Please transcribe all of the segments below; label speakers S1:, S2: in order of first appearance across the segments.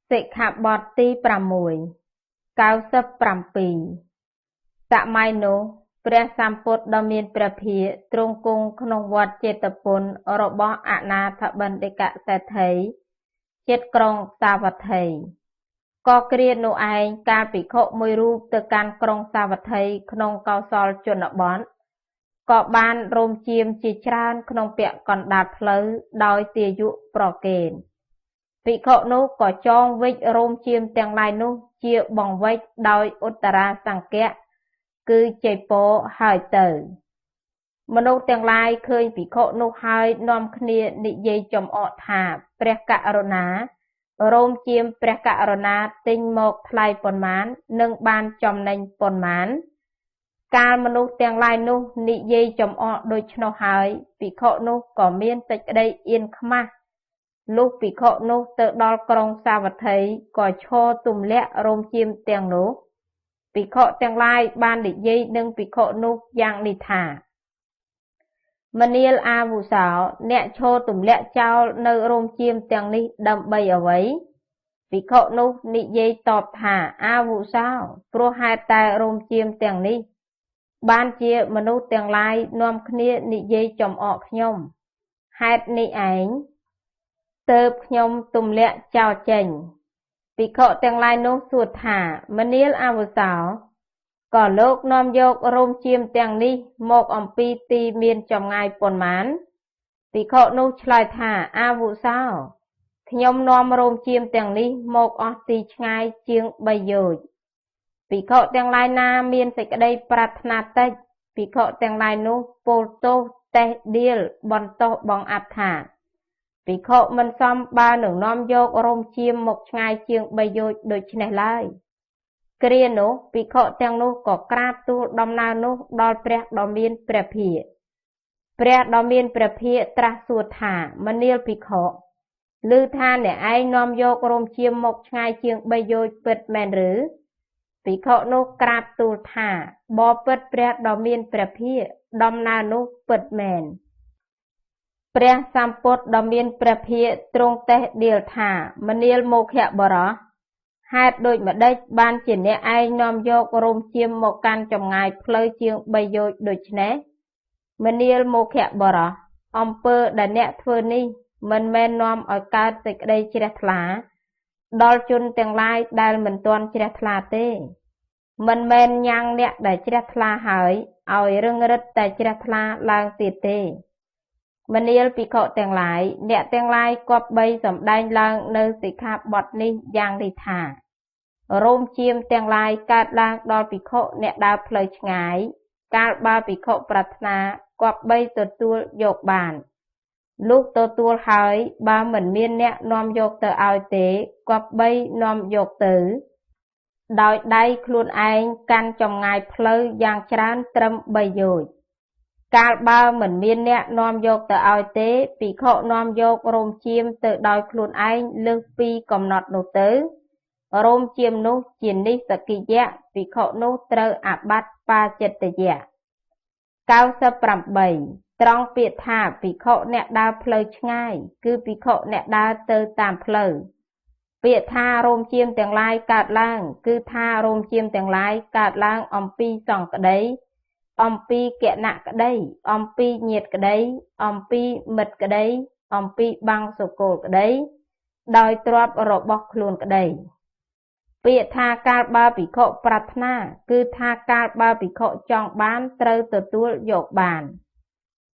S1: สิกขาบทที่6 สมัยនោះព្រះសម្ពុទ្ធដ៏មានព្រះភិក្ខទ្រង់គង់ក្នុងវត្តចេតពុនរបស់អនាថបណ្ឌិកសេដ្ឋីជិតក្រុងសាវត្ថីក៏គ្រានោះឯងកាលភិក្ខុមួយរូបទៅកាន់ក្រុងសាវត្ថីក្នុងកោសលជនបទក៏បានរោមជាមជាច្រើនក្នុងពាក់កណ្ដាលផ្លូវដោយទាយុប្រកេនភិក្ខុនោះក៏ចងវិចរោមជាមទាំងឡាយនោះជាបង្វិចដោយឧត្តរាសង្កៈគឺជ័យពោហើយទៅមនុស្សទាំងឡាយឃើញភិក្ខុនោះហើយនាំគ្នានិយាយចំអកថាព្រះករុណារោមជាមព្រះករុណាទិញមកថ្លៃប៉ុន្មាននឹងបានចំណេញប៉ុន្មានកាលមនុស្សទាំងឡាយនោះនិយាយចំអកដូច្នោះហើយភិក្ខុនោះក៏មានសេចក្តីអៀនខ្មាស់លុះភិក្ខុនោះទៅដល់ក្រុងសាវត្ថីក៏ឈរទម្លាក់រោមជាមទាំងនោះភិក្ខុទាំងឡាយបាននិយាយនឹងភិក្ខុនោះយ៉ាងនេះថាមនាលអាវុសោអ្នកឈរទម្លាក់ចោលនៅរោមជាមទាំងនេះដើម្បីអ្វីភិក្ខុនោះនិយាយតបថាអាវុសោព្រោះហេតុតែរោមជាមទាំងនេះបានជាមនុស្សទាំងឡាយនាំគ្នានិយាយចំអកខ្ញុំហេតុនេះឯងទើបខ្ញុំទម្លាក់ចោលចេញភិក្ខុទាំងឡាយនោះសួរថាមនាលអាវុសោក៏លោកនាំយករោមជាមទាំងនេះមកអំពីទីមានចម្ងាយប៉ុន្មានភិក្ខុនោះឆ្លើយថាអាវុសោខ្ញុំនាំរោមជាមទាំងនេះមកអស់ទីឆ្ងាយជាង3យោជន៍ភិក្ខុទាំងឡាយណាមានសេចក្តីប្រាថ្នាតិចភិក្ខុទាំងឡាយនោះពោលទោសតេះដៀលបន្ទោសបងអត្ថាភិក្ខុមិនសមបើនឹងនាំយករោមជាមមកឆ្ងាយជាង3យោជន៍ដូច្នេះឡើយគ្រានោះភិក្ខុទាំងនោះក៏ក្រាបទូលដំណើរនោះដល់ព្រះដ៏មានព្រះភិក្ខព្រះដ៏មានព្រះភិក្ខត្រាស់សួរថាមនាលភិក្ខុឮថាអ្នកឯងនាំយករោមជាមមកឆ្ងាយជាង3យោជន៍ពិតមែនឬភិក្ខុនោះក្រាបទូលថាបបិទ្ធព្រះដ៏មានព្រះភិក្ខដំណើរនោះពិតមែនព្រះសម្ពុទ្ធដ៏មានព្រះភិក្ខទ្រង់តេះដៀលថាមនាលមោឃៈបរោះហេតុដូចម្ដេចបានជាអ្នកឯងនាំយករោមជាមមកកាន់ចម្ងាយផ្លូវជាង3យោជន៍ដូច្នេះមនាលមោឃៈបរោះអំពើដែលអ្នកធ្វើនេះមិនមែននាំឲ្យកើតសេចក្តីជ្រះថ្លាដល់ជនទាំងឡាយដែលមិនទាន់ជ្រះថ្លាទេមិនមែនញ៉ាំងអ្នកដែលជ្រះថ្លាហើយឲ្យរឹងរិតតែជ្រះថ្លាឡើងទៀតទេមនាលភិក្ខុទាំងឡាយអ្នកទាំងឡាយគប្បីសម្ដែងឡើងនៅសិក្ខាបទនេះយ៉ាងនេះថារោមជាមទាំងឡាយកើតឡើងដល់ភិក្ខុអ្នកដើរផ្លូវឆ្ងាយកាលបើភិក្ខុប្រាថ្នាគប្បីទទួលយកបានលុះទទួលហើយបើមិនមានអ្នកនាំយកទៅឲ្យទេគប្បីនាំយកទៅដោយដៃខ្លួនឯងកាន់ចម្ងាយផ្លូវយ៉ាងច្រើនត្រឹម3យោជន៍កាលបើមិនមានអ្នកនាំយកទៅឲ្យទេភិក្ខុនាំយករោមជាមទៅដោយខ្លួនឯងលើសពីកំណត់នោះទៅរោមជាមនោះជានិស្សកិយៈភិក្ខុនោះត្រូវអាบัติបាចិត្តយៈ98ត្រង់ពាក្យថាភិក្ខុអ្នកដើរផ្លូវឆ្ងាយគឺភិក្ខុអ្នកដើរទៅតាមផ្លូវពាក្យថារោមជាមទាំងឡាយកើតឡើងគឺថារោមជាមទាំងឡាយកើតឡើងអំពីសង្ឃក្តីអំពីគណៈក្តីអំពីញាតិក្តីអំពីមិត្តក្តីអំពីបាំងសុគលក្តីដោយទ្រព្យរបស់ខ្លួនក្តីពាក្យថាកាលបើភិក្ខុប្រាថ្នាគឺថាកាលបើភិក្ខុចង់បានត្រូវទទួលយកបាន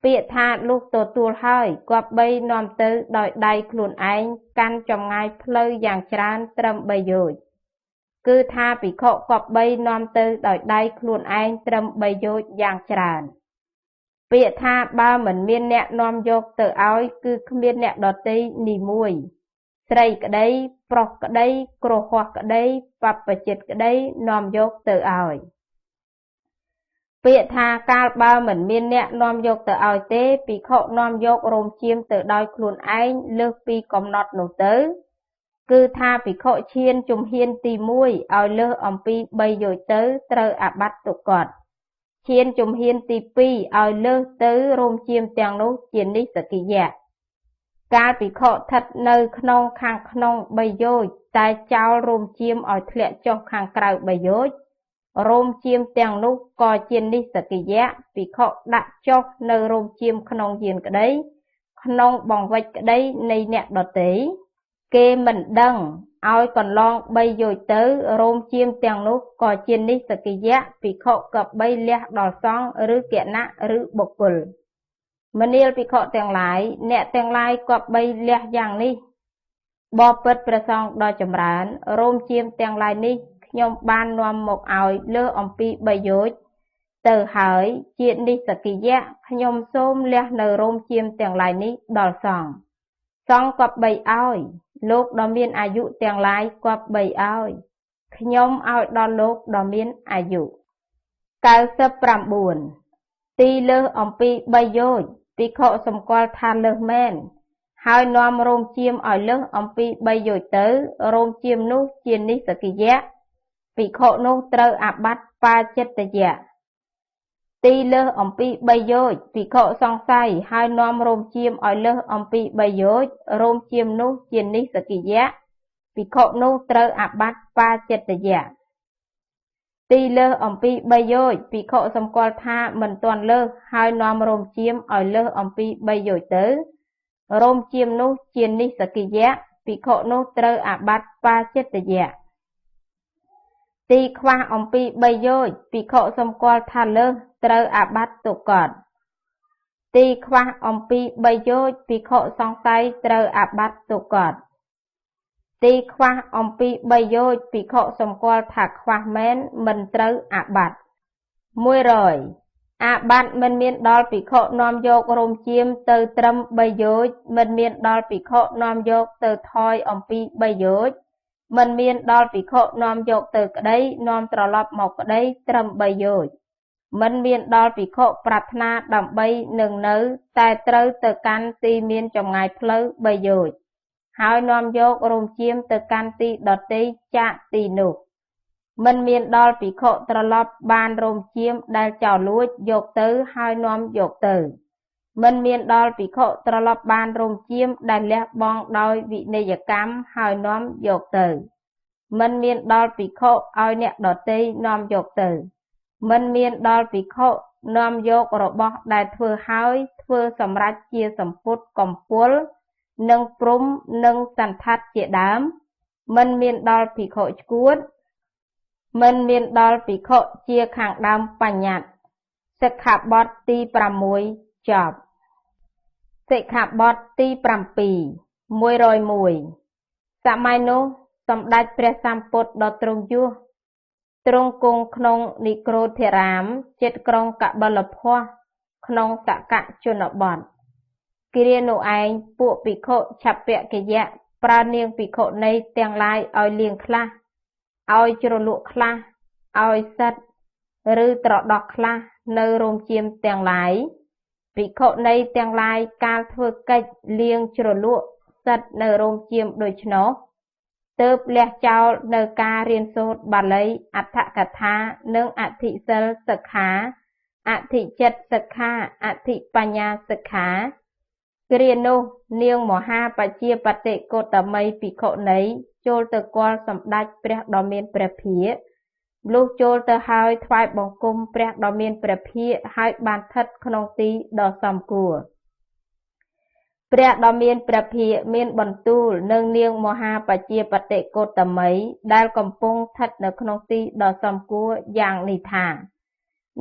S1: ពាក្យថាលុះទទួលហើយគប្បីនាំទៅដោយដៃខ្លួនឯងកាន់ចម្ងាយផ្លូវយ៉ាងច្រើនត្រឹម3យោជន៍គឺថាភិក្ខុគប្បីនាំទៅដោយដៃខ្លួនឯងត្រឹម3យោជន៍យ៉ាងច្រើនពាក្យថាបើមិនមានអ្នកនាំយកទៅឲ្យគឺគ្មានអ្នកដទៃនីមួយស្រីក្តីប្រុសក្តីគ្រោះហោះក្តីបព្វជិតក្តីនាំយកទៅឲ្យពាក្យថាកាលបើមិនមានអ្នកនាំយកទៅឲ្យទេភិក្ខុនាំយករោមជាមទៅដោយខ្លួនឯងលើសពីកំណត់នោះទៅគឺថាភិក្ខុឈានជំហានទី1ឲ្យលើសអំពី3យោជន៍ទៅត្រូវអាบัติទុក្ខតឈានជំហានទី2ឲ្យលើសទៅរោមជាមទាំងនោះជានិស្សកិយៈ កាលភិក្ខុស្ថិតនៅក្នុងខាងក្នុង3យោជន៍តែចោលរោមជាមឲ្យធ្លាក់ចុះខាងក្រៅ3យោជន៍រោមជាមទាំងនោះក៏ជានិស្សកិយៈភិក្ខុដាក់ចុះនៅរោមជាមក្នុងយានក្តីក្នុងបង្វិចក្តីនៃអ្នកដទៃគេមិនដឹងឲ្យកន្លង3យោជន៍ទៅរោមជាមទាំងនោះក៏ជានិស្សកិយៈភិក្ខុក៏បីលះដល់សង្ឃឬគណៈឬបុគ្គលមនាលភិក្ខុទាំងឡាយអ្នកទាំងឡាយគប្បីលះយ៉ាងនេះបបិទ្ធព្រះសង្ឃដ៏ចម្រើនរោមជាមទាំងឡាយនេះខ្ញុំបាននាំមកឲ្យលើអំពី3យោជន៍ទៅហើយជានិស្សកិយៈខ្ញុំសូមលះនៅរោមជាមទាំងឡាយនេះដល់សង្ឃសង្ឃគប្បីឲ្យលោកដ៏មានអាយុទាំងឡាយគប្បីឲ្យខ្ញុំឲ្យដល់លោកដ៏មានអាយុ99ទីលើសអំពី3យោជន៍ភិក្ខុសម្គាល់ថាលើសមែនហើយនាំរោមជាមឲ្យលើសអំពី3យោជន៍ទៅរោមជាមនោះជានិស្សកិយៈភិក្ខុនោះត្រូវអាបត្តិបាចិត្តយៈទីលើសអំពី3យោជន៍ភិក្ខុសង្ស័យហើយនាំរោមជាមឲ្យលើសអំពី3យោជន៍រោមជាមនោះជានិស្សកិយៈភិក្ខុនោះត្រូវអាបត្តិបាចិត្តយៈទីលើសអំពី3យោជន៍ភិក្ខុសម្គាល់ថាមិនទាន់លើសហើយនាំរោមជាមឲ្យលើសអំពី3យោជន៍ទៅរោមជាមនោះជានិស្សកិយៈភិក្ខុនោះត្រូវអាបត្តិបាចិត្តយៈទីខ្វះអំពី3យោជន៍ភិក្ខុសម្គាល់ថាលើសត្រូវអាបត្តិទុក្កតទីខ្វះអំពី3យោជន៍ភិក្ខុសង្ស័យត្រូវអាបត្តិទុក្កតទីខ្វះអំពី3យោជន៍ភិក្ខុសម្គាល់ថាខ្វះមែនមិនត្រូវអាបត្តិ100អាបត្តិមិនមានដល់ភិក្ខុនាំយករោមជាមទៅត្រឹម3យោជន៍មិនមានដល់ភិក្ខុនាំយកទៅថយអំពី3យោជន៍មិនមានដល់ភិក្ខុនាំយកទៅក្តីនាំត្រឡប់មកក្តីត្រឹម3យោជន៍មិនមានដល់ភិក្ខុប្រាថ្នាដើម្បីនឹងនៅតែត្រូវទៅកាន់ទីមានចម្ងាយផ្លូវ3យោជន៍ហើយនាំយករោមជាមទៅកាន់ទីដទៃចាកទីនោះមិនមានដល់ភិក្ខុត្រឡប់បានរោមជាមដែលចោរលួចយកទៅហើយនាំយកទៅមិនមានដល់ភិក្ខុត្រឡប់បានរោមជាមដែលលះបង់ដោយវិន័យកម្មហើយនាំយកទៅមិនមានដល់ភិក្ខុឲ្យអ្នកដទៃនាំយកទៅមិនមានដល់ភិក្ខុនាំយករបស់ដែលធ្វើហើយធ្វើសម្រេចជាសម្ពុតកំពុលនិងព្រំនិងសន្ធដ្ឋជាដើមមិនមានដល់ភិក្ខុឆ្កួតមិនមានដល់ភិក្ខុជាខាងដើមបញ្ញត្តិសិក្ខាបទទី6ចប់សិក្ខាបទទី7 101សម័យនោះសម្ដេចព្រះសម្ពុទ្ធដ៏ទ្រង់យសទ្រង់គង់ក្នុងនិក្រូធរាមជិតក្រុងកបិលភស្តុក្នុងសកជនបទគ្រានោះឯងពួកភិក្ខុឆព្បកិយៈប្រើនាងភិក្ខុនីទាំងឡាយឲ្យលៀងខ្លះឲ្យជ្រលក់ខ្លះឲ្យសិតឬត្រដោះខ្លះនៅរោមជាមទាំងឡាយភិក្ខុនីទាំងឡាយកាលធ្វើកិច្ចលៀងជ្រលក់សិតនៅរោមជាមដូច្នោះទើបលះចោលនៅការរៀនសូត្របាលីអដ្ឋកថានិងអធិសិលសិក្ខាអធិចិត្តសិក្ខាអធិបញ្ញាសិក្ខាគ្រានោះនាងមហាបជាបតិកោតមីភិក្ខុនីចូលទៅគាល់សម្ដេចព្រះដ៏មានព្រះភិក្ខលុះចូលទៅហើយថ្វាយបង្គំព្រះដ៏មានព្រះភិក្ខហើយបានស្ថិតក្នុងទីដ៏សមគួរព្រះដ៏មានព្រះភិក្ខមានបន្ទូលនឹងនាងមហាបជាបតិកោតមីដែលកំពុងស្ថិតនៅក្នុងទីដ៏សមគួរយ៉ាងនេះថា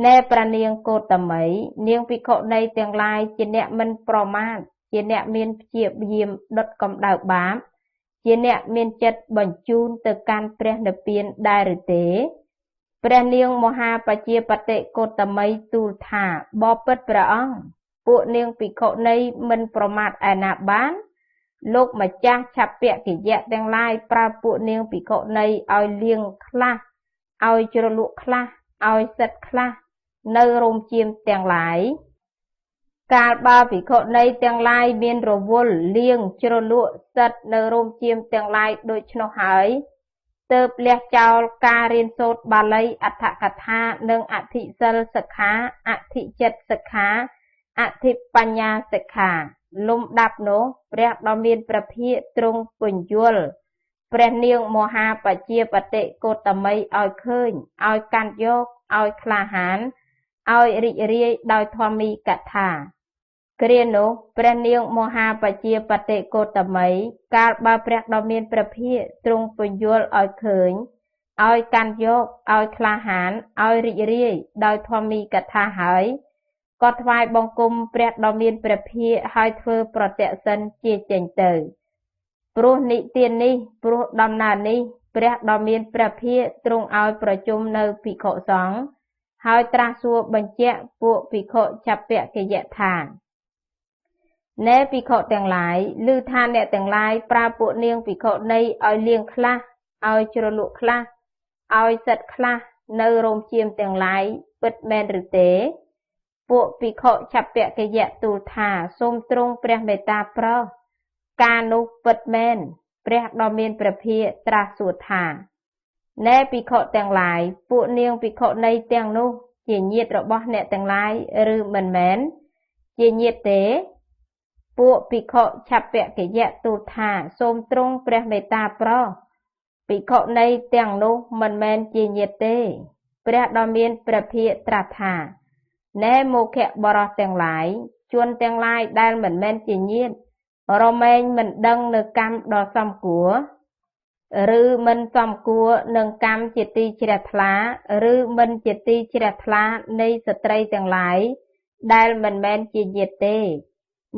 S1: ណែព្រះនាងកោតមីនាងភិក្ខុនីទាំងឡាយជាអ្នកមិនប្រមាទជាអ្នកមានព្យាយាមដុតកម្ដៅបាបជាអ្នកមានចិត្តបញ្ជូនទៅកាន់ព្រះនិព្វានដែរឬទេព្រះនាងមហាបជាបតិកោតមីទូលថាបបិទ្ធព្រះអង្គពួកនាងភិក្ខុនីមិនប្រមាទឯណាបានលោកម្ចាស់ឆព្បកិយៈទាំងឡាយប្រើពួកនាងភិក្ខុនីឲ្យលៀងខ្លះឲ្យជ្រលក់ខ្លះឲ្យសិតខ្លះនៅរោមជាមទាំងឡាយកាលបើភិក្ខុនីទាំងឡាយមានរវល់លៀងជ្រលក់សិតនៅរោមជាមទាំងឡាយដូច្នោះហើយទើបលះចោលការរៀនសូត្របាលីអដ្ឋកថានិងអធិសិលសិក្ខាអធិចិត្តសិក្ខាអធិបញ្ញាសិក្ខា លំដាប់នោះព្រះដ៏មានព្រះភិក្ខទ្រង់ពន្យល់ព្រះនាងមហាបជាបតិកោតមីឲ្យឃើញឲ្យកាន់យកឲ្យក្លាហានឲ្យរីករាយដោយធម្មីកថាគ្រានោះព្រះនាងមហាបជាបតិកោតមីកាលបើព្រះដ៏មានព្រះភិក្ខទ្រង់ពន្យល់ឲ្យឃើញឲ្យកាន់យកឲ្យក្លាហានឲ្យរីករាយដោយធម្មីកថាហើយក៏ថ្វាយបង្គំព្រះដ៏មានព្រះភិក្ខហើយធ្វើប្រតិសិនជាចេញទៅព្រោះនិទាននេះព្រោះដំណើរនេះព្រះដ៏មានព្រះភិក្ខទ្រង់ឲ្យប្រជុំនៅភិក្ខុសង្ឃហើយត្រាស់សួរបញ្ជាក់ពួកភិក្ខុចព្ពគយៈថាណែភិក្ខុទាំងឡាយឮថាអ្នកទាំងឡាយប្រើពួកនាងភិក្ខុនីឲ្យលៀងខ្លះឲ្យជ្រលក់ខ្លះឲ្យសិតខ្លះនៅរោមជៀមទាំងឡាយពិតមែនឬទេពួកភិក្ខុចព្ពគយៈទូលថាសូមទ្រង់ព្រះមេត្តាប្រោសការនោះពិតមែនព្រះដ៏មានព្រះភិក្ខត្រាស់សួរថាណែភិក្ខុទាំងឡាយពួកនាងភិក្ខុនីទាំងនោះជាញាតិរបស់អ្នកទាំងឡាយឬមិនមែនជាញាតិទេពួកភិក្ខុចព្ពគយៈទូលថាសូមទ្រង់ព្រះមេត្តាប្រោសភិក្ខុនីទាំងនោះមិនមែនជាញាតិទេព្រះដ៏មានព្រះភិក្ខត្រាស់ថាណែមោខៈបរោះទាំងឡាយជនទាំងឡាយដែលមិនមែនជាញាតិរមែងមិនដឹងនៅកម្មដ៏សមគួរឬមិនសមគួរនឹងកម្មជាទីជ្រះថ្លាឬមិនជាទីជ្រះថ្លានៃស្ត្រីទាំងឡាយដែលមិនមែនជាញាតិទេ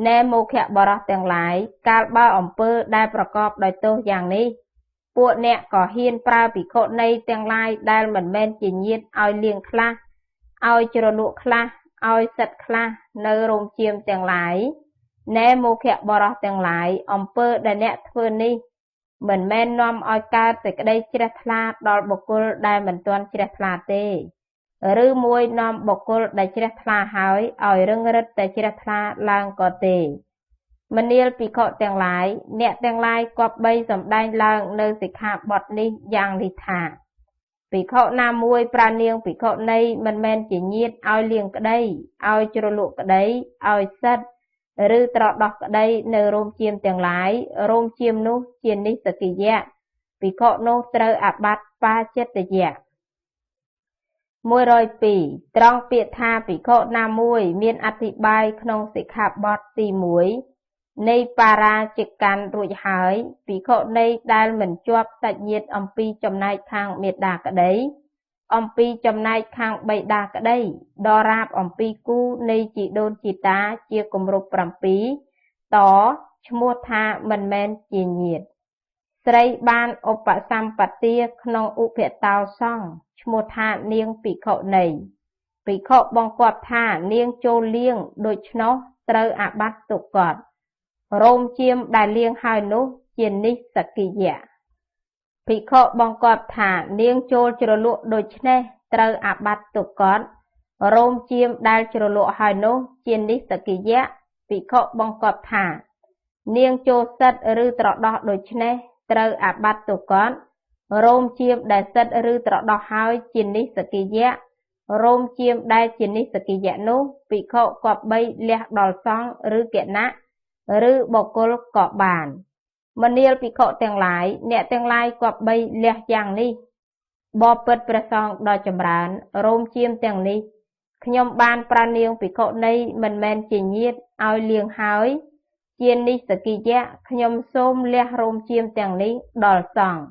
S1: ណែមោខៈបរោះទាំងឡាយកាលបើអំពើដែលប្រកបដោយទោសយ៉ាងនេះពួកអ្នកក៏ហ៊ានប្រើភិក្ខុនីទាំងឡាយដែលមិនមែនជាញាតិឲ្យលៀងខ្លះឲ្យជ្រលក់ខ្លះឲ្យសិតខ្លះនៅរោមជៀមទាំងឡាយណែមោខៈបរោះទាំងឡាយអំពើដែលអ្នកធ្វើនេះមិនមែននាំឲ្យកើតសេចក្តីជ្រះថ្លាដល់បុគ្គលដែលមិនទាន់ជ្រះថ្លាទេឬមួយនាំបុគ្គលដែលជ្រះថ្លាហើយឲ្យរឹងរិតតែជ្រះថ្លាឡើងក៏ទេមនាលភិក្ខុទាំងឡាយអ្នកទាំងឡាយគប្បីសម្ដែងឡើងនៅសិក្ខាបទនេះយ៉ាងនេះថាភិក្ខុណាមួយប្រើនាងភិក្ខុនីមិនមែនជាញាតិឲ្យលៀងក្តីឲ្យជ្រលក់ក្តីឲ្យសិតឬត្រដោះក្តីនៅរោមជៀមទាំងឡាយរោមជៀមនោះជានិស្សកិយៈភិក្ខុនោះត្រូវអាបត្តិបាចិត្តយៈ102ត្រង់ពាក្យថាភិក្ខុណាមួយមានអធិប្បាយក្នុងសិក្ខាបទទី1នៃបារាជិកាន់រួចហើយភិក្ខុនីដែលមិនជាប់សាច់ញាតិអំពីចំណែកខាងមាតាក្តីអំពីចំណែកខាងបិតាក្តីដរាបអំពីគូនៃជីដូនជីតាជាគម្រប់7តឈ្មោះថាមិនមែនជាញាតិស្រីបានឧបសម្បទាក្នុងឧបតោសង្ឃឈ្មោះថានាងភិក្ខុនីភិក្ខុបង្គាប់ថានាងចូលលៀងដូច្នោះត្រូវអាបត្តិទុក្ខរោមជៀមដែលលៀងហើយនោះជានិស្សកិយៈភិក្ខុបង្គាប់ថានាងចូលជ្រលក់ដូច្នេះត្រូវអាបត្តិទុក្ខរោមជៀមដែលជ្រលក់ហើយនោះជានិស្សកិយៈភិក្ខុបង្គាប់ថានាងចូលសិតឬត្រដោះដូច្នេះត្រូវអាបត្តិទុក្ខរោមជៀមដែលសិតឬត្រដោះហើយជានិស្សកិយៈរោមជៀមដែលជានិស្សកិយៈនោះភិក្ខុគប្បីលះដល់សង្ឃឬគណៈឬបុគ្គលក៏បានមនាលភិក្ខុទាំងឡាយអ្នកទាំងឡាយគប្បីលះយ៉ាងនេះបបិទ្ធព្រះសង្ឃដ៏ចម្រើនរោមជៀមទាំងនេះខ្ញុំបានប្រើនាងភិក្ខុនីមិនមែនជាញាតិឲ្យលៀងហើយជានិស្សកិយៈខ្ញុំសូមលះរោមជៀមទាំងនេះដល់សង្ឃ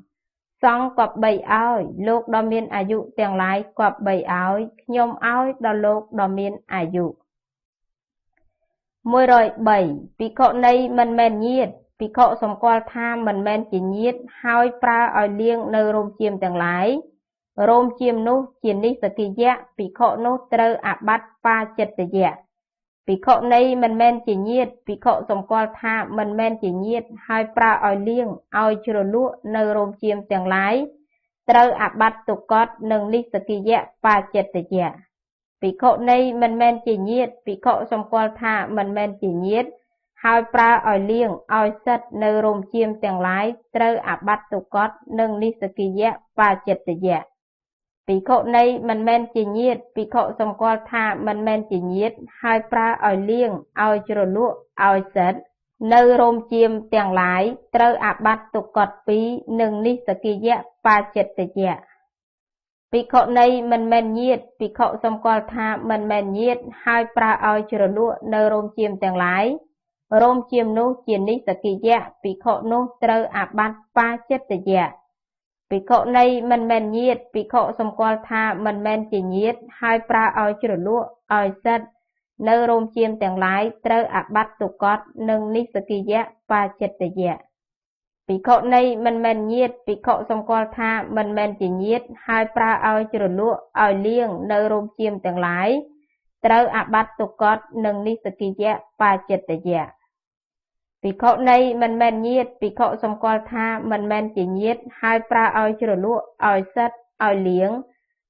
S1: សង្ឃគប្បីឲ្យលោកដ៏មានអាយុទាំងឡាយគប្បីឲ្យខ្ញុំឲ្យដល់លោកដ៏មានអាយុ103ភិក្ខុនីមិនមែនញាតិភិក្ខុសម្គាល់ថាមិនមែនជាញាតិហើយប្រើឲ្យលៀងនៅរោមជៀមទាំងឡាយរោមជៀមនោះជានិស្សកិយៈភិក្ខុនោះត្រូវអាបត្តិបាចិត្តយៈភិក្ខុនីមិនមែនជាញាតិភិក្ខុសម្គាល់ថាមិនមែនជាញាតិហើយប្រើឲ្យលៀងឲ្យជ្រលក់នៅរោមជៀមទាំងឡាយត្រូវអាបត្តិទុក្ខនិងនិស្សកិយៈបាចិត្តយៈភិក្ខុនីមិនមែនជាញាតិភិក្ខុសម្គាល់ថាមិនមែនជាញាតិហើយប្រើឲ្យលៀងឲ្យសិតនៅរោមជៀមទាំងឡាយត្រូវអាបត្តិទុក្ខនិងនិស្សកិយៈបាចិត្តយៈ Bị khổ này mình men chỉ nhiệt, bị khổ xong qua tha mình men chỉ nhiệt, hai pra ỏi liêng, ỏi chùa lụa, ỏi sệt. Nơi rôm chiêm tiền lái, trơ ạp bát tục cọt phí, nâng ní sơ kỳ dạ, ba chết tử dạ. Bị khổ này mình men nhiệt, bị khổ xong qua tha mình men nhiệt, hai pra ỏi chùa lụa, nơi rôm chiêm tiền lái. Rôm chiêm nô chiên ní sơ kỳ dạ, bị khổ nô trơ ạp bát ba chết tử dạ. Bị khổ này mình men nhiệt, bị khổ xong qua tha mình men chỉ nhiệt, hai pra ỏi chùa lụa, ỏi sệt. Nơi rôm chiêm tiền lái, trơ ạp bát tục cọt, nâng ní sơ kỳ dạ, ba chết tử dạ. Bị khổ này mình men nhiệt, bị khổ xong qua tha mình men chỉ nhiệt, hai pra ỏi chùa lụa, ỏi liêng, nơi rôm chiêm tiền lái, trơ ạp bát tục cọt, nâng ní sơ kỳ dạ, ba chết tử dạ. Bị khổ này mình men nhiệt, bị khổ xong qua tha mình men chỉ nhiệt, hai pra ỏi chùa lụa, ỏi sệt, ỏi liêng,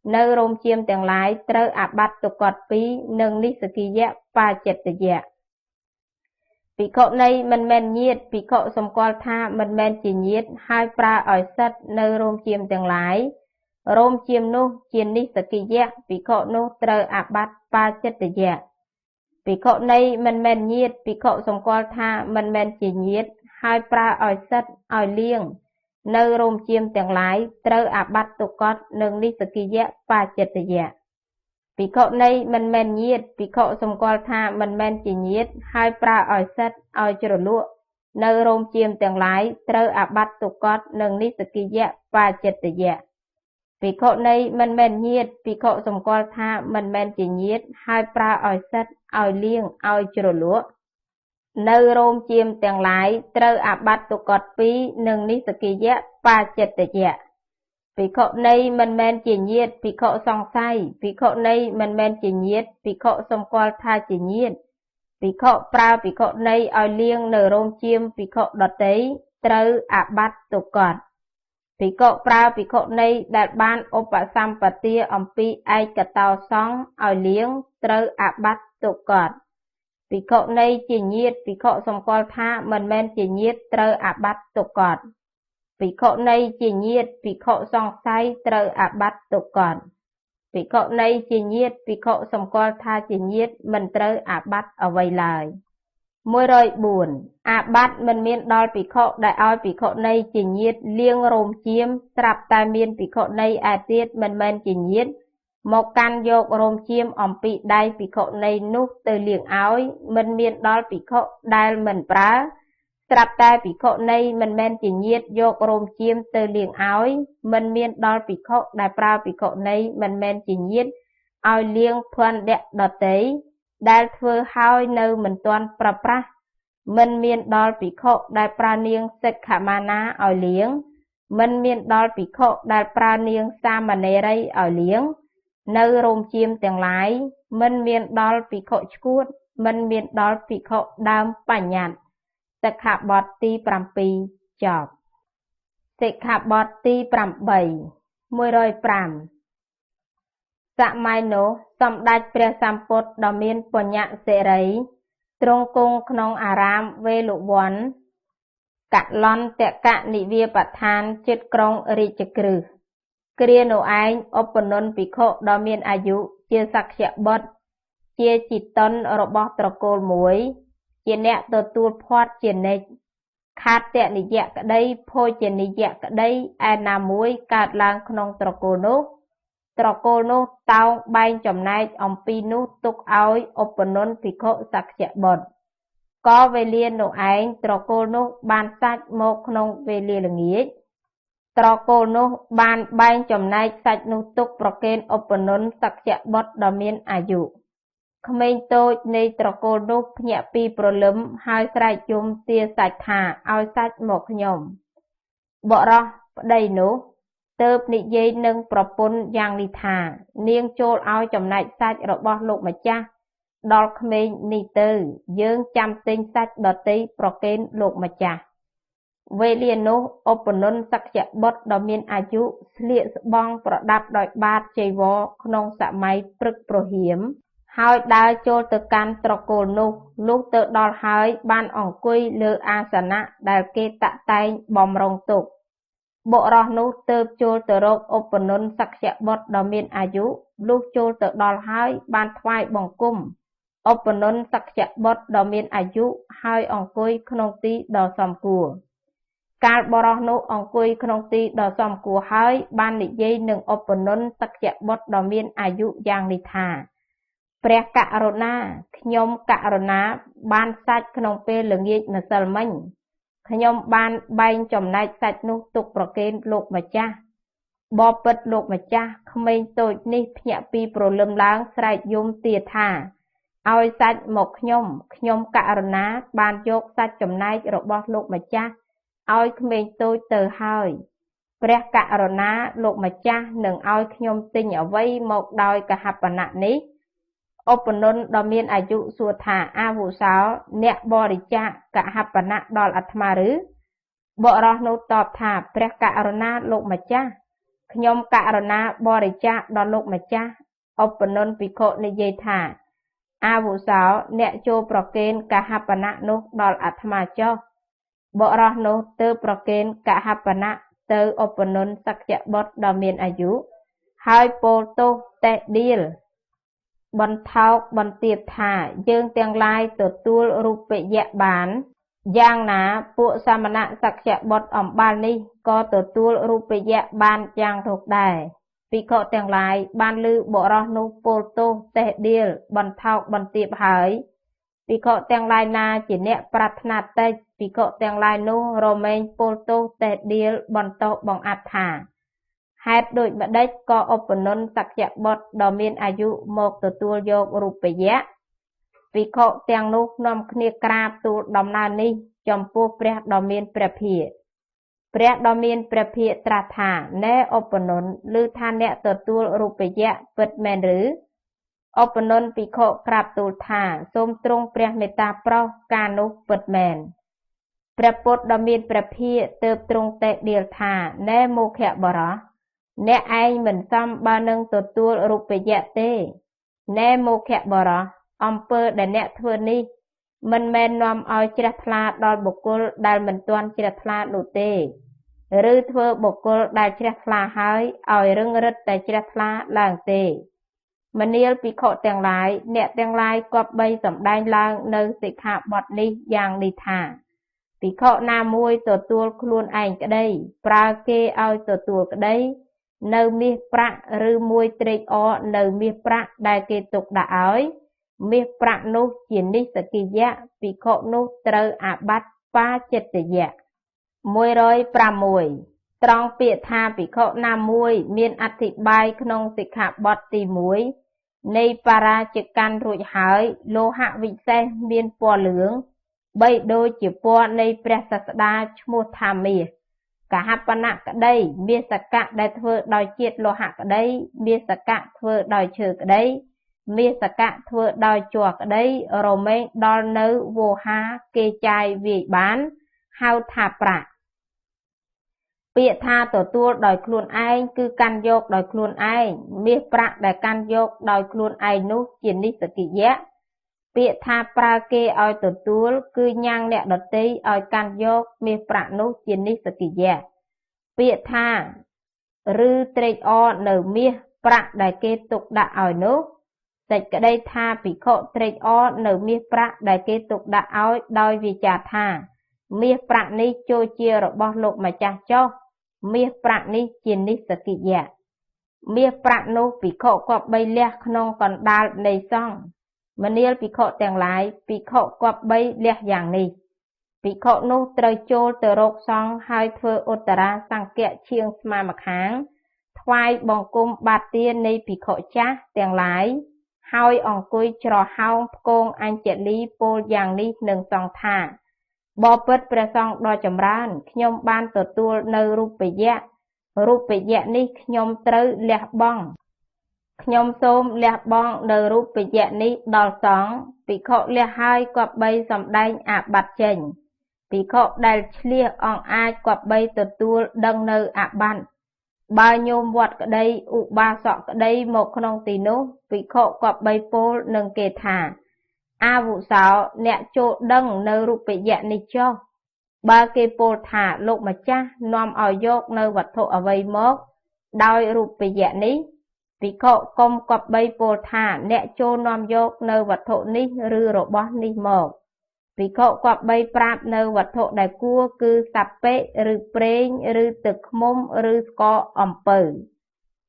S1: nơi rôm chiêm tiền lái, trơ ạp bát tục cọt phí, nâng ní sơ kỳ dạ, ba chết tử dạ. Bị khổ này mình men nhiệt, bị khổ xong qua tha mình men chỉ nhiệt, hai pra ỏi sệt, nơi rôm chiêm tiền lái. Rôm chiêm nô chiên ní sơ kỳ dạ, bị khổ nô trơ ạp bát ba chết tử dạ. Bị khổ này mình men nhiệt, bị khổ xong qua tha mình men chỉ nhiệt, hai pra ỏi sệt, ỏi liêng, nơi rôm chiêm tiền lái, trơ ạp bát tục cọt, nâng ní sơ kỳ dạ, ba chết tử dạ. Bị khổ này mình men nhiệt, bị khổ xong qua tha mình men chỉ nhiệt, hai pra ỏi sệt, ỏi chùa lụa, nơi rôm chiêm tiền lái, trơ ạp bát tục cọt, nâng ní sơ kỳ dạ, ba chết tử dạ. Bị khổ này mình men nhiệt, bị khổ xong qua tha mình men chỉ nhiệt, hai pra ỏi sệt, ỏi liêng, ỏi chùa lụa, nơi rôm chiêm tiền lái, trơ ạp bát tục cọt phí, nâng ní sơ kỳ dạ, ba chết tử dạ. Bị khổ này mình men chỉ nhiệt, bị khổ xong say, bị khổ này mình men chỉ nhiệt, bị khổ xong qua tha chỉ nhiệt. Bị khổ pra bị khổ này ỏi liêng nở rôm chiêm, bị khổ đọt tế, trơ ạp bát tục cọt. Bị khổ pra bị khổ này đạt ban opa sampatiaអំពីឯកតោសង្ឃỏi liêng, trơ ạp bát tục cọt. Bị khổ này chỉ nhiệt, bị khổ xong qua tha mình men chỉ nhiệt, trơ ạp bát tục cọt. Bị khổ này chỉ nhiệt, bị khổ xong say, trơ ạp bát tục cọt. Bị khổ này chỉ nhiệt, bị khổ xong qua tha chỉ nhiệt, mình trơ ạp bát ở vầy lời. Mùi rồi buồn, ạp bát mình miên đo bị khổ đại oi bị khổ này chỉ nhiệt, liêng rôm chiêm, trạp tai miên bị khổ này tiết mình men chỉ nhiệt. Một căn dọc rôm chiêm ổng bị đai bị khổ này nút từ liêng oi, mình miên đo bị khổ đai mình prá. Trạp tai bị khổ này mình men chỉ nhiệt dọc rôm chiêm từ liêng oi, mình miên đo bị khổ đại prá bị khổ này mình men chỉ nhiệt, oi liêng thuần đẹp đọt tế. Đài thưa hai nơi mình toàn pra pra. Mình miên đo bị khổ đại pra niêng sịch khả ma ná ỏi liếng. Mình miên đo bị khổ đại pra niêng sa mà nê rây ỏi liếng. Nơi rôm chiêm tiền lái. Mình miên đo bị khổ chuốt. Mình miên đo bị khổ đam bảnh nhạt. Sịch khả bọt ti pram pi chọp. Sịch khả bọt ti pram bầy. Mùi rồi pram. Dạ mai nô, xóm đạchព្រះសម្ពុទ្ធដ៏មានបញ្ញសិរីទ្រង់គង់ក្នុងអារាមវេលវ័នកលន្តកនិវាបដ្ឋានជិតក្រុងរាជក្រឹសគ្រានោះឯងឧបនន្ទភិក្ខុដ៏មានអាយុជាសក្យបុត្រជាជីតនរបស់ត្រកូលមួយជាអ្នកទទួលភ័ព្វជានិច្ចខាតនិយៈក្តីភោជនិយៈក្តីឯណាមួយកើតឡើងក្នុងត្រកូលនោះត្រកូលនោះតោងបែងចំណែកអំពីនោះទុកឲ្យឧបនន្ទភិក្ខុសក្យបុត្រក៏វេលានោះឯងត្រកូលនោះបានសាច់មកក្នុងវេលាល្ងាចត្រកូលនោះបានបែងចំណែកសាច់នោះទុកប្រគេនឧបនន្ទសក្យបុត្រដ៏មានអាយុក្មេងតូចនៃត្រកូលនោះភ្ញាក់ពីព្រលឹមហើយស្រែកយំទារសាច់ថាឲ្យសាច់មកខ្ញុំបរោះប្តីនោះទើបនិយាយនឹងប្រពន្ធយ៉ាងនេះថានាងចូលឲ្យចំណែកសាច់របស់លោកម្ចាស់ដល់ក្មេងនេះទៅយើងចាំទិញសាច់ដទៃប្រគេនលោកម្ចាស់វេលានោះឧបនន្ទសក្យបុត្រដ៏មានអាយុស្លៀកស្បង់ប្រដាប់ដោយបាតចីវរក្នុងសម័យព្រឹកព្រហៀមហើយដើរចូលទៅកាន់ត្រកូលនោះលុះទៅដល់ហើយបានអង្គុយលើអាសនៈដែលគេតាក់តែងបំរុងទុក bộ rò nút tơ chôl tơ rộp ốp nôn sắc chạ bọt đò miên à dụ lúc chôl tơ đòl hai ban thoai bỏng cung ốp nôn sắc chạ bọt đò miên à dụ hai ong cùi khôn tí đò xòm cùaการบรอนุអង្គុយក្នុងទីដ៏សមគួរហើយបាននិយាយនឹងឧបនន្តសក្យបុត្រដ៏មានអាយុយ៉ាងនេះថាព្រះករុណាខ្ញុំករុណាបានសាច់ក្នុងពេលល្ងាចម្សិលមិញខ្ញុំបានបែងចំណែកសាច់នោះទុកប្រគេនលោកម្ចាស់បបិទ្ធលោកម្ចាស់ក្មេងតូចនេះភ្ញាក់ពីព្រលឹមឡើងស្រែកយំទាថាឲ្យសាច់មកខ្ញុំករុណាបានយកសាច់ចំណែករបស់លោកម្ចាស់ឲ្យក្មេងតូចទៅហើយព្រះករុណាលោកម្ចាស់នឹងឲ្យខ្ញុំទិញអ្វីមកដោយកហបណៈនេះឧបនន្តដ៏មានអាយុសួរថាអាវុសោអ្នកបរិច្ចាគកហបណៈដល់អាត្មាឬបរោះនោះតបថាព្រះករុណាលោកម្ចាស់ខ្ញុំករុណាបរិច្ចាគដល់លោកម្ចាស់ឧបនន្តភិក្ខុនិយាយថាអាវុសោអ្នកចូលប្រគេនកហបណៈនោះដល់អាត្មាចុះបរោះនោះទើបប្រគេនកហបណៈទៅឧបនន្តសក្យបុត្រដ៏មានអាយុហើយពោលទោសតេះដៀលបន្ថោកបន្ទាបថាយើងទាំងឡាយទទួលរូបយៈបានយ៉ាងណាពួកសាមណៈសក្យបុត្រអំបាលនេះក៏ទទួលរូបយៈបានយ៉ាងនោះដែរភិក្ខុទាំងឡាយបានឮបរោះនោះពោលទោសតេះដៀលបន្ថោកបន្ទាបហើយភិក្ខុទាំងឡាយណាជាអ្នកប្រាថ្នាតិចភិក្ខុទាំងឡាយនោះរមែងពោលទោសតេះដៀលបន្តបង្អាត់ថាហេតុដូចម្ដេចក៏ឧបនន្តសក្យបុត្រដ៏មានអាយុមកទទួលយករូបយៈភិក្ខុទាំងនោះនាំគ្នាក្រាបទូលដំណើរនេះចំពោះព្រះដ៏មានព្រះភិក្ខព្រះដ៏មានព្រះភិក្ខត្រាស់ថាណែឧបនន្តឮថាអ្នកទទួលរូបយៈពិតមែនឬឧបនន្តភិក្ខុក្រាបទូលថាសូមទ្រង់ព្រះមេត្តាប្រោសការនោះពិតមែនព្រះពុទ្ធដ៏មានព្រះភិក្ខទើបទ្រង់តេះដៀលថាណែមោខៈបរោះអ្នកឯងមិនសមបើនឹងទទួលរូបយៈទេណែមោខៈបរោះអំពើដែលអ្នកធ្វើនេះមិនមែននាំឲ្យជ្រះថ្លាដល់បុគ្គលដែលមិនទាន់ជ្រះថ្លានោះទេឬធ្វើបុគ្គលដែលជ្រះថ្លាហើយឲ្យរឹងរិតតែជ្រះថ្លាឡើងទេមនាលភិក្ខុទាំងឡាយអ្នកទាំងឡាយគប្បីសម្ដែងឡើងនៅសិក្ខាបទនេះយ៉ាងនេះថាភិក្ខុណាមួយទទួលខ្លួនឯងក្តីប្រើគេឲ្យទទួលក្តីនៅមាសប្រាក់ឬមួយត្រេកអរនៅមាសប្រាក់ដែលគេទុកដាក់ឲ្យមាសប្រាក់នោះជានិស្សកិយៈភិក្ខុនោះត្រូវអាបត្តិបាចិត្តយៈ106ត្រង់ពាក្យថាភិក្ខុណាមួយមានអធិប្បាយក្នុងសិក្ខាបទទី1នៃបរាជកម្មរួចហើយលោហៈវិសេសមានពណ៌លឿងបីដូចជាពណ៌នៃព្រះសាស្តាឈ្មោះថាមាសកហបណៈក្តីមាសកៈដែលធ្វើដោយជាតិលោហៈក្តីមាសកៈធ្វើដោយឈើក្តីមាសកៈធ្វើដោយជ័រក្តីរមែងដល់នៅវោហាគេចាយវាយបានហៅថាប្រាក់ពាក្យថាទទួលដោយខ្លួនឯងគឺកាន់យកដោយខ្លួនឯងមាសប្រាក់ដែលកាន់យកដោយខ្លួនឯងនោះជានិស្សកិយៈពាក្យថាប្រើគេឲ្យទទួលគឺញ៉ាំងអ្នកដទៃឲ្យកាន់យកមាសប្រាក់នោះជានិស្សកិយៈពាក្យថាឬត្រេកអរនៅមាសប្រាក់ដែលគេទុកដាក់ឲ្យនោះសេចក្តីថាភិក្ខុត្រេកអរនៅមាសប្រាក់ដែលគេទុកដាក់ឲ្យដោយវាចាថាមាសប្រាក់នេះចូលជារបស់លោកម្ចាស់ចុះមាសប្រាក់នេះជានិស្សកិយៈមាសប្រាក់នោះភិក្ខុគប្បីលះក្នុងកណ្ដាលនៃសង្ឃមនាលភិក្ខុទាំងឡាយភិក្ខុគប្បីលះយ៉ាងនេះភិក្ខុនោះត្រូវចូលទៅរកសង្ឃហើយធ្វើឧត្តរាសង្កៈឈៀងស្មាម្ខាងថ្វាយបង្គំបាទាននៃភិក្ខុចាស់ទាំងឡាយហើយអង្គុយច្រហោងផ្គងអញ្ជលីពោលយ៉ាងនេះនឹងសង្ឃថាបបិទ្ធព្រះសង្ឃដ៏ចម្រើនខ្ញុំបានទទួលនៅរូបយៈនេះខ្ញុំត្រូវលះបង់ខ្ញុំសូមលះបង់នៅរូបយៈនេះដល់សង្ឃភិក្ខុលះហើយគប្បីសម្ដែងអាបត្តិចេញភិក្ខុដែលឆ្លៀសអង្អាចគប្បីទទួលដឹងនៅអាបត្តិបើញោមវត្តក្តីឧបាសកក្តីមកក្នុងទីនោះភិក្ខុគប្បីពោលនឹងគេថាអាវុសោអ្នកចូលដឹងនៅរូបយៈនេះចុះ Ba kê pôl thả lục mà cha nòm ở dốc nơi vật thụ ở vây mốc đôi rụp bì dạ ní. Vì khổ công cọp bây pôl thả nẹ chô nòm dốc nơi vật thụ ní rư rộ bó ní mốc. Vì khổ cọp bây prap nơi vật thụ đại cua cư sạp bế rư prênh rư tực mông rư có ẩm bử.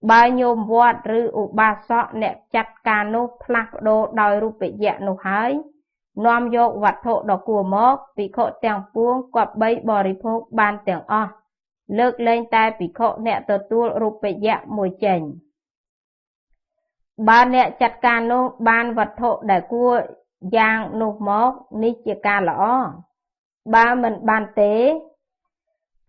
S1: Ba nhôm vọt rư ụ ba sọ nẹ chặt ca nô plak đô đôi rụp bì dạ nô hái. Nòm dốc vật thụ đỏ cua mốc, vì khổ tèng buông quặp bây bò rì phốc ban tèng o. Lược lên tay vì khổ nẹ tờ tuôn rụp bệ dạ mùi chành. Ba nẹ chặt ca nô ban vật thụ đại cua giang nô mốc ní chìa ca lõ. Ba mình ban tế.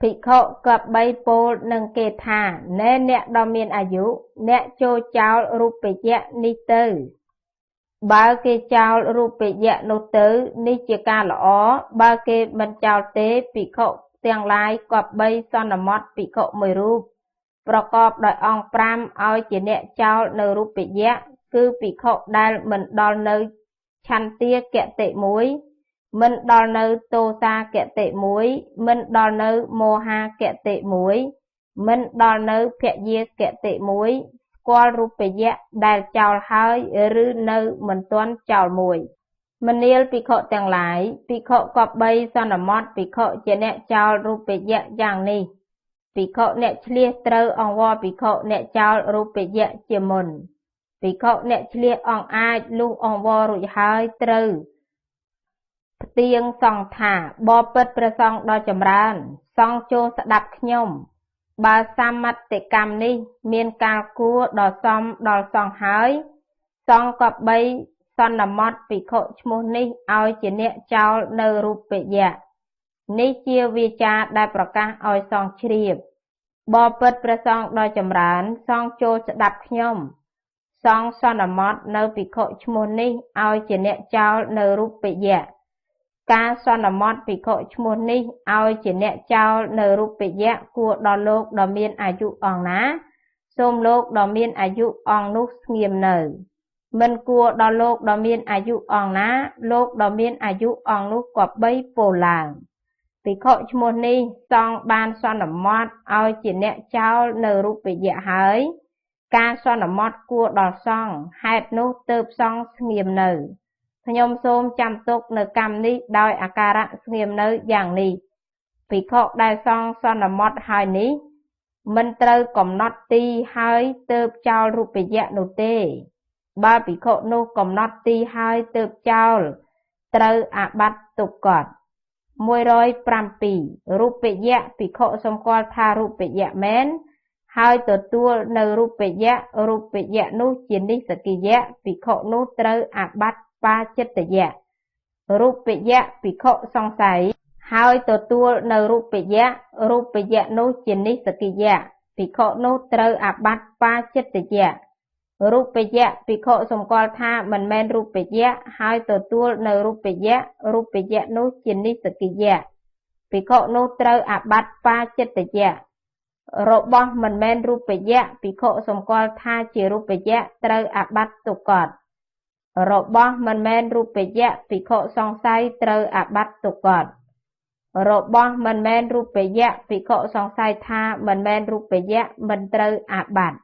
S1: Vì khổ quặp bây bố nâng kê thà nê nẹ đo miên à dụ nẹ chô cháu rụp bệ dạ ní tư. Ba kê cháu rụp bệ dạ nô tứ ní chìa ca lõ. Ba kê mình cháu tế vì khổ tiếng lai quặp bây son là mót vì khổ mười rụp.ប្រកបដោយអង្គ5ឲ្យជាអ្នកចោលនៅរូបយៈគឺភិក្ខុដែលមិនដល់នៅឆន្ទាគតិ1មិនដល់នៅទោសាគតិ1មិនដល់នៅមោហាគតិ1មិនដល់នៅភយាគតិ1ស្គាល់រូបយៈដែលចោលហើយឬនៅមិនទាន់ចោលមួយមនាលភិក្ខុទាំងឡាយភិក្ខុគប្បីសន្មតភិក្ខុជាអ្នកចោលរូបយៈយ៉ាងនេះភិក្ខុអ្នកឆ្លៀសត្រូវអង្វរភិក្ខុអ្នកចោលរូបយៈជាមុនភិក្ខុអ្នកឆ្លៀសអង្អាចលុះអង្វររួចហើយត្រូវផ្ទៀងសង្ឃថាបបិទ្ធព្រះសង្ឃដ៏ចម្រើនសង្ឃចូលស្ដាប់ខ្ញុំបើសមត្ថកម្មនេះមានកាលគួរដល់សមដល់សង្ឃហើយសង្ឃក៏បីសន្មតភិក្ខុឈ្មោះនេះឲ្យជាអ្នកចោលនៅរូបយៈនេះជាវាចាដែលប្រកាសឲ្យសង្ឃជ្រាបបបិទ្ធព្រះសង្ឃដ៏ចម្រើនសង្ឃចូលស្ដាប់ខ្ញុំសង្ឃសន្មតនៅភិក្ខុឈ្មោះនេះឲ្យជាអ្នកចោលនៅរូបយៈការសន្មតភិក្ខុឈ្មោះនេះឲ្យជាអ្នកចោលនៅរូបយៈគួរដល់លោកដ៏មានអាយុអង្គណាសូមលោកដ៏មានអាយុអង្គនោះស្ងៀមនៅមិនគួរដល់លោកដ៏មានអាយុអង្គណាលោកដ៏មានអាយុអង្គនោះក៏បីពោលឡើងភិក្ខុឈ្មោះនេះសង្ឃបានសន្មតឲ្យជាអ្នកចោលនៅរូបយៈហើយការសន្មតគួរដល់សង្ឃហេតុនោះទើបសង្ឃស្ងៀមនៅខ្ញុំសូមចាំទុកនៅកម្មនេះដោយអាការៈស្ងៀមនៅយ៉ាងនេះភិក្ខុដែលសង្ឃសន្មតហើយនេះមិនត្រូវកំណត់ទីហើយទើបចោលរូបយៈនោះទេបើភិក្ខុនោះកំណត់ទីហើយទើបចោលត្រូវអាบัติទុក្ខគាត់107រូបយៈភិក្ខុសម្គាល់ថារូបយៈមែនហើយទទួលនៅរូបយៈនោះជានិស្សកិយៈភិក្ខុនោះត្រូវអាบัติបាចិត្តយៈរូបយៈភិក្ខុសង្ស័យហើយទទួលនៅរូបយៈនោះជានិស្សកិយៈភិក្ខុនោះត្រូវអាบัติបាចិត្តយៈរូបយៈភិក្ខុសម្គាល់ថាមិនមែនរូបយៈហើយទទួលនៅរូបយៈនោះជានិស្សកិយៈភិក្ខុនោះត្រូវអាบัติបាចិត្តយៈរបស់មិនមែនរូបយៈភិក្ខុសម្គាល់ថាជារូបយៈត្រូវអាบัติទុក្ខតរបស់មិនមែនរូបយៈភិក្ខុសង្ស័យត្រូវអាบัติទុក្ខតរបស់មិនមែនរូបយៈភិក្ខុសង្ស័យថាមិនមែនរូបយៈមិនត្រូវអាบัติ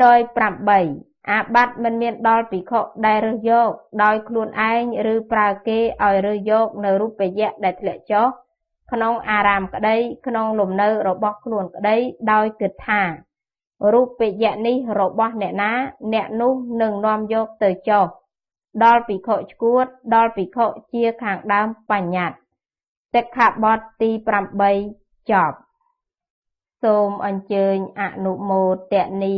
S1: 108អាบัติមិនមានដល់ភិក្ខុដែលរើសយកដោយខ្លួនឯងឬប្រើគេឲ្យរើសយកនៅរូបយៈដែលធ្លាក់ចុះក្នុងអារាមក្តីក្នុងលំនៅរបស់ខ្លួនក្តីដោយគិតថារូបយៈនេះរបស់អ្នកណាអ្នកនោះនឹងនាំយកទៅចុះដល់ភិក្ខុឆ្កួតដល់ភិក្ខុជាខាងដើមបញ្ញត្តិសិក្ខាបទទី8ចប់សូមអញ្ជើញអនុមោទនា